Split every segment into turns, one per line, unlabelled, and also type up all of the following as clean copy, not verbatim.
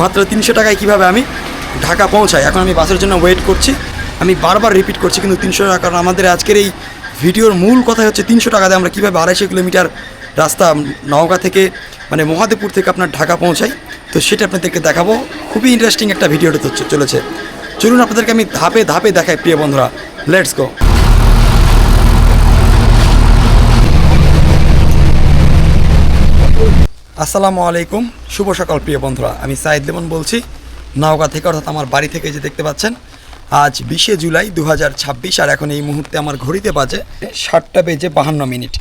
মাত্র 300 টাকায় কীভাবে আমি ঢাকা পৌঁছাই। এখন আমি বাসের জন্য ওয়েট করছি, আমি বারবার রিপিট করছি কিন্তু 300 টাকা। কারণ আমাদের আজকের এই ভিডিওর মূল কথা হচ্ছে 300 টাকাতে আমরা কীভাবে 250 কিলোমিটার রাস্তা নওগাঁ থেকে মানে মহাদেবপুর থেকে আপনার ঢাকা পৌঁছাই। তো সেটা আপনাদেরকে দেখাবো, খুবই ইন্টারেস্টিং একটা ভিডিওটা চলেছে। চলুন আপনাদেরকে আমি ধাপে ধাপে দেখাই প্রিয় বন্ধুরা, লেটস গো। আসসালামু আলাইকুম, শুভ সকাল প্রিয় বন্ধুরা। আমি সাইদ লেমন বলছি নওগাঁ থেকে, অর্থাৎ আমার বাড়ি থেকে। যে দেখতে পাচ্ছেন আজ 20শে জুলাই 2026, আর এখন এই মুহূর্তে আমার ঘড়িতে বাজে 7:52।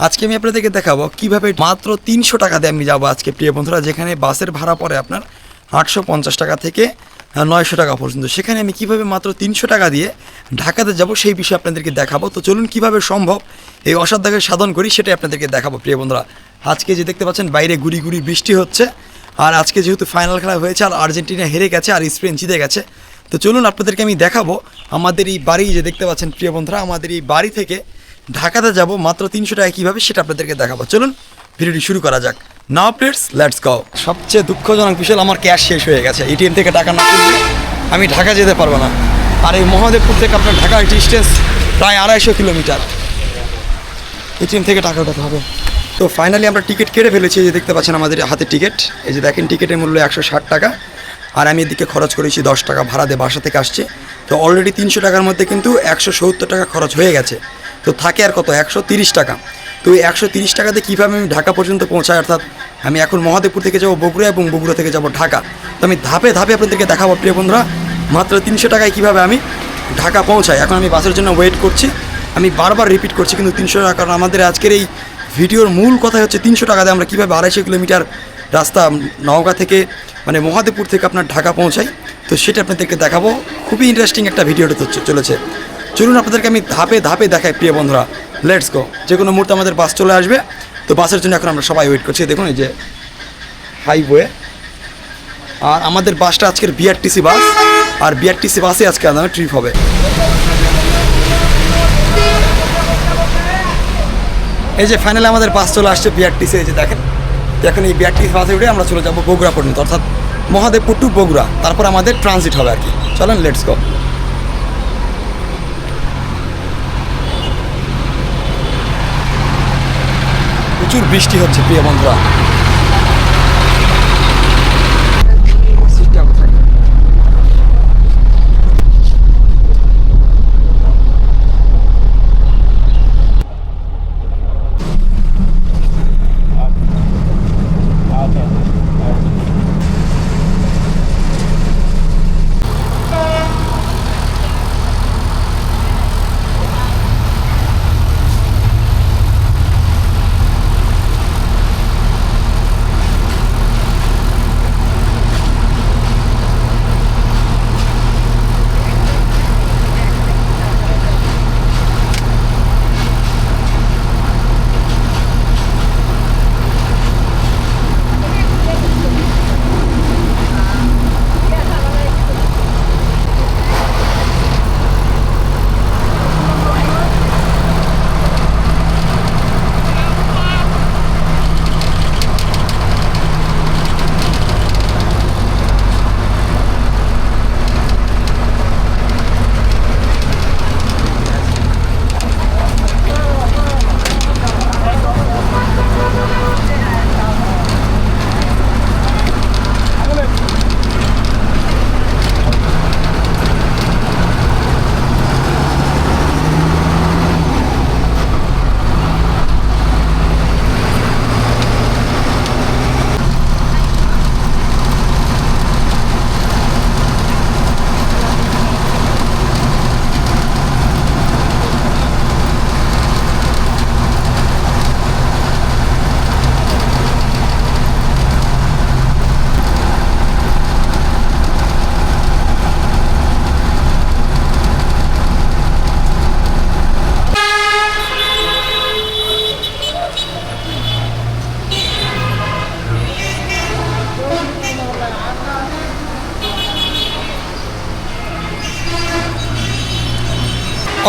আজকে আমি আপনাদেরকে দেখাবো কীভাবে মাত্র 300 টাকা দিয়ে আমি যাবো আজকে প্রিয় বন্ধুরা, যেখানে বাসের ভাড়া পড়ে আপনার 850 টাকা থেকে 900 টাকা পর্যন্ত। সেখানে আমি কীভাবে মাত্র 300 টাকা দিয়ে ঢাকাতে যাব সেই বিষয়ে আপনাদেরকে দেখাবো। তো চলুন কীভাবে সম্ভব এই অসাধ্যকে সাধন করি সেটাই আপনাদেরকে দেখাবো প্রিয় বন্ধুরা। আজকে যে দেখতে পাচ্ছেন বাইরে গুড়ি গুড়ি বৃষ্টি হচ্ছে, আর আজকে যেহেতু ফাইনাল খেলা হয়েছে আর আর্জেন্টিনা হেরে গেছে আর স্পেন জিতে গেছে। তো চলুন আপনাদেরকে আমি দেখাবো আমাদের এই বাড়ি, যে দেখতে পাচ্ছেন প্রিয় বন্ধুরা, আমাদের এই বাড়ি থেকে ঢাকাতে যাব মাত্র 300 টাকা কীভাবে সেটা আপনাদেরকে দেখাবো। চলুন ভিডিওটি শুরু করা যাক। নাও প্লেটস, লেটস গো। সবচেয়ে দুঃখজনক বিষয়, আমার ক্যাশ শেষ হয়ে গেছে। এটিএম থেকে টাকা না তুললে আমি ঢাকা যেতে পারবো না। আর এই মহাদেবপুর থেকে আপনার ঢাকার ডিস্টেন্স প্রায় 250 কিলোমিটার। এটিএম থেকে টাকা উঠাতে হবে। তো ফাইনালি আমরা টিকিট কেটে ফেলেছি। এই যে দেখতে পাচ্ছেন আমাদের হাতে টিকিট, এই যে দেখেন টিকিটের মূল্য 160 টাকা। আর আমি এদিকে খরচ করেছি 10 টাকা ভাড়া দিয়ে বাসা থেকে আসছে। তো অলরেডি 300 টাকার মধ্যে কিন্তু 170 টাকা খরচ হয়ে গেছে। তো থাকে আর কত, 130 টাকা। তো এই 130 টাকাতে কীভাবে আমি ঢাকা পর্যন্ত পৌঁছাই, অর্থাৎ আমি এখন মহাদেবপুর থেকে যাব বগুড়া এবং বগুড়া থেকে যাব ঢাকা। তো আমি ধাপে ধাপে আপনাদেরকে দেখাবো প্রিয় বন্ধুরা, মাত্র 300 টাকায় কীভাবে আমি ঢাকা পৌঁছাই। এখন আমি বাসের জন্য ওয়েট করছি, আমি বারবার রিপিট করছি কিন্তু 300 টাকা। কারণ আমাদের আজকের এই ভিডিওর মূল কথা হচ্ছে 300 টাকাতে আমরা কীভাবে 250 কিলোমিটার রাস্তা নওগাঁ থেকে মানে মহাদেবপুর থেকে আপনার ঢাকা পৌঁছাই। তো সেটা আপনাদেরকে দেখাবো, খুবই ইন্টারেস্টিং একটা ভিডিওটা চলেছে। চলুন আপনাদেরকে আমি ধাপে ধাপে দেখাই প্রিয় বন্ধুরা, লেটস গো। যে কোনো মুহূর্তে আমাদের বাস চলে আসবে। তো বাসের জন্য এখন আমরা সবাই ওয়েট করছি। দেখুন এই যে হাইওয়ে, আর আমাদের বাসটা আজকের বিআরটিসি বাস, আর বিআরটিসি বাসে আজকে আমাদের ট্রিপ হবে। এই যে ফাইনালি আমাদের বাস চলে আসছে বিআরটিসি। এই যে দেখেন, এখন এই বিআরটিসি বাসে উঠে আমরা চলে যাবো বগুড়া পর্যন্ত, অর্থাৎ মহাদেবপুর টু বগুড়া। তারপর আমাদের ট্রানজিট হবে আর কি। চলেন লেটস গো। প্রচুর বৃষ্টি হচ্ছে প্রিয় বন্ধুরা।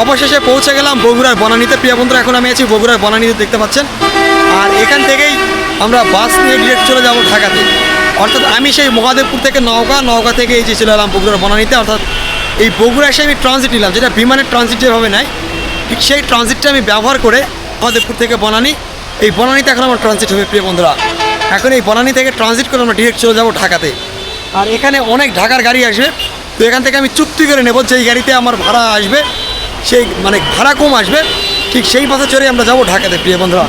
অবশেষে পৌঁছে গেলাম বগুড়ার বনানীতে প্রিয় বন্ধুরা। এখন আমি আছি বগুড়ার বনানীতে, দেখতে পাচ্ছেন। আর এখান থেকেই আমরা বাস নিয়ে ডিরেক্ট চলে যাব ঢাকাতে। অর্থাৎ আমি সেই মহাদেবপুর থেকে নওগাঁ থেকে এই যে চলে এলাম বগুড়ার বনানীতে। অর্থাৎ এই বগুড়া এসে আমি ট্রানজিট নিলাম, যেটা বিমানের ট্রানজিট যেভাবে নেয় ঠিক সেই ট্রানজিটটা আমি ব্যবহার করে মহাদেবপুর থেকে বনানী, এই বনানীতে এখন আমার ট্রানজিট হবে প্রিয় বন্ধুরা। এখন এই বনানী থেকে ট্রানজিট করে আমরা ডিরেক্ট চলে যাবো ঢাকাতে। আর এখানে অনেক ঢাকার গাড়ি আসবে, তো এখান থেকে আমি চুক্তি করে নেব যেই গাড়িতে আমার ভাড়া আসবে, সেই মানে ভাড়া কম আসবে, ঠিক সেই পথে চড়ে আমরা যাবো ঢাকাতে প্রিয় বন্ধুরা।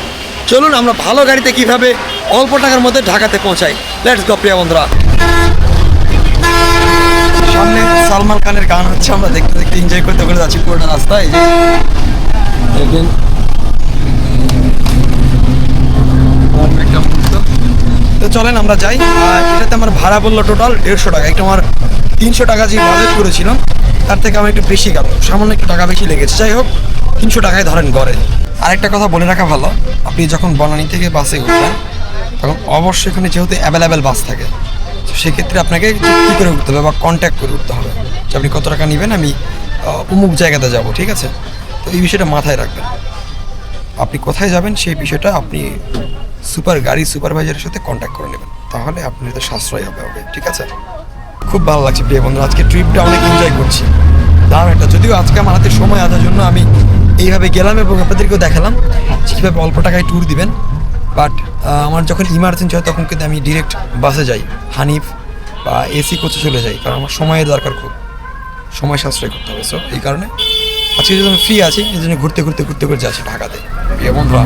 চলুন আমরা ভালো গাড়িতে কীভাবে অল্প টাকার মধ্যে ঢাকাতে পৌঁছাই, লেটস গো প্রিয় বন্ধুরা। সামনে সালমান খানের গান হচ্ছে, আমরা দেখতে দেখতে এনজয় করতে করে যাচ্ছি পুরোটা রাস্তায়। দেখেন তো চলেন আমরা যাই। আর এটাতে আমার ভাড়া বললো টোটাল 150 টাকা। একটা আমার 300 টাকা যে বাজেট করেছিলাম তার থেকে আমার একটু বেশি গেল, সামান্য একটু টাকা বেশি লেগেছে। যাই হোক 300 টাকায় ধরেন গড়ে। আরেকটা কথা বলে রাখা ভালো, আপনি যখন বনানী থেকে বাসে উঠবেন তখন অবশ্যই এখানে যেহেতু অ্যাভেলেবেল বাস থাকে, তো সেক্ষেত্রে আপনাকে চুক্তি করে উঠতে হবে বা কন্ট্যাক্ট করে উঠতে হবে যে আপনি কত টাকা নেবেন, আমি অমুক জায়গাতে যাব, ঠিক আছে? তো এই বিষয়টা মাথায় রাখবেন। আপনি কোথায় যাবেন সেই বিষয়টা আপনি গাড়ি সুপারভাইজারের সাথে কন্ট্যাক্ট করে নেবেন, তাহলে আপনার তো সাশ্রয় হবে। ঠিক আছে, খুব ভালো লাগছে প্রিয় বন্ধুরা, আজকে ট্রিপটা অনেক এনজয় করছি। দারুণ একটা, যদিও আজকে আমার হাতে সময় আসার জন্য আমি এইভাবে গেলাম এবং আপনাদেরকেও দেখালাম যে কীভাবে অল্প টাকায় ট্যুর দিবেন। বাট আমার যখন ইমার্জেন্সি হয় তখন কিন্তু আমি ডিরেক্ট বাসে যাই, হানিফ বা এসি কোচে চলে যাই, কারণ আমার সময়ের দরকার, খুব সময় সাশ্রয় করতে হবে। সো এই কারণে আজকে যদি আমি ফ্রি আছি এই জন্য ঘুরতে করে যাচ্ছি ঢাকাতে প্রিয় বন্ধুরা।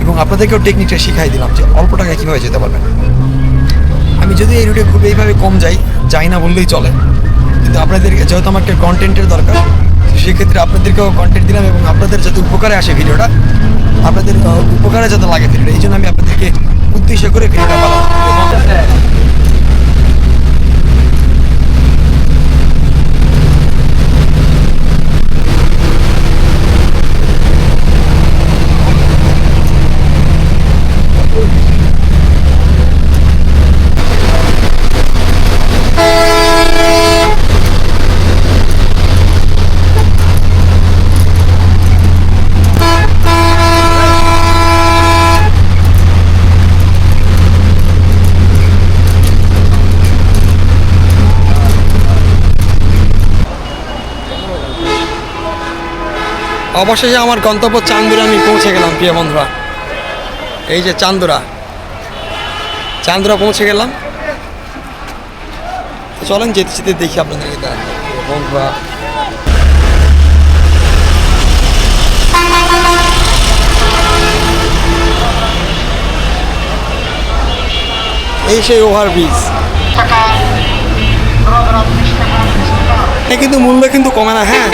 এবং আপনাদেরকেও টেকনিকটা শিখাই দিলাম যে অল্প টাকায় কীভাবে যেতে পারবেন। আমি যদি এই রুটে খুব এইভাবে কম যাই না বললেই চলে, কিন্তু আপনাদেরকে যেহেতু আমার একটা কন্টেন্টের দরকার, সেক্ষেত্রে আপনাদেরকেও কন্টেন্ট দিলাম এবং আপনাদের যাতে উপকারে আসে ভিডিওটা, আপনাদের উপকারে যাতে লাগে ভিডিওটা, এই জন্য আমি আপনাদেরকে উদ্দেশ্য করে ভিডিওটা বানালাম। অবশেষে আমার গন্তব্য চান্দুরা আমি পৌঁছে গেলাম প্রিয় বন্ধুরা। এই যে চান্দুরা পৌঁছে গেলাম। চলেন যেতে যেতে দেখি আপনাদেরকে বন্ধুরা। এই সেই ওভারব্রিজ, কিন্তু মূল্য কিন্তু কমে না। হ্যাঁ,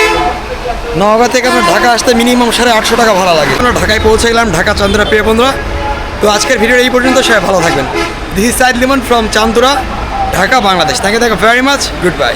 নওগাঁ থেকে আপনার ঢাকা আসতে মিনিমাম 850 টাকা ভাড়া লাগে। আমরা ঢাকায় পৌঁছে গেলাম, ঢাকা চান্দুরা প্রিয় বন্ধুরা। তো আজকের ভিডিও এই পর্যন্ত, সবাই ভালো থাকবেন। This is Sayed Limon from Chandura, Dhaka, Bangladesh. Thank you very much, good by.